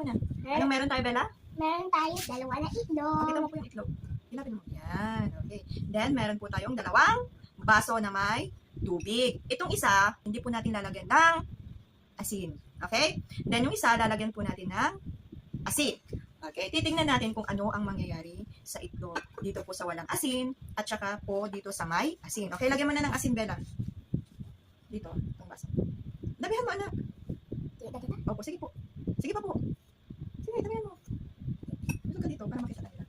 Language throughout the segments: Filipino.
mo na. Anong meron tayo, Bella? Meron tayo dalawa na itlog. Pakita mo po yung itlog. Ilapin mo. Yan. Okay. Then, meron po tayong dalawang baso na may tubig. Itong isa, hindi po natin lalagyan ng asin. Okay? Then, yung isa, lalagyan po natin ng asin. Okay? Titingnan natin kung ano ang mangyayari sa itlog. Dito po sa walang asin at saka po dito sa may asin. Okay? Lagyan mo na ng asin, Bella. Dito. Itong baso. Damihan mo, anak. Kita kita. Opo, sige po. Sige pa po. Sige, damihan mo. Gusto ka dito para makita nila.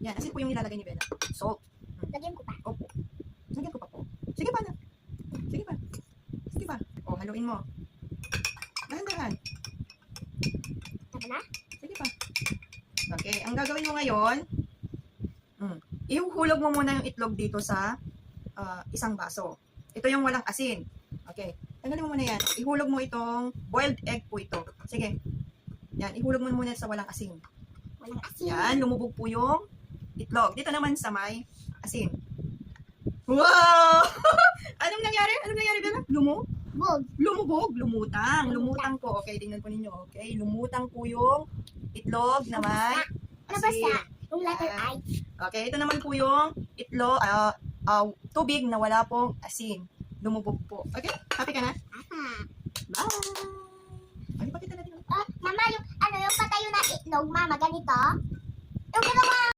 Yan, asin po yung nilalagay ni Bella. Salt. Lagyan ko pa. Opo. Lagyan ko pa po. Sige pa na. Sige pa. Sige pa. O, haluin mo. Dahan-dahan. Tama na? Sige pa. Okay, ang gagawin mo ngayon, ihuhulog mo muna yung itlog dito sa isang baso. Ito yung walang asin. Okay. Tanggalin mo muna yan. Ihulog mo itong boiled egg po ito. Sige. Yan, ihulog mo muna sa walang asin. Walang asin. Yan, lumubog po yung itlog. Dito naman sa may asin. Wow! Anong nangyari? Anong nangyari, Bella? Bog. Lumubog. Lumutang. Lumutang po. Okay, tingnan po ninyo. Okay, lumutang po yung itlog na may Nabasa. asin. Yung letter I. Okay, ito naman po yung itlog, tubig na wala pong asin. Lumubog po. Okay? Happy ka na? Aha. Bye! Ay, pakita natin. Mama, yung patayo na itlog, mama, ganito. Yung ginawa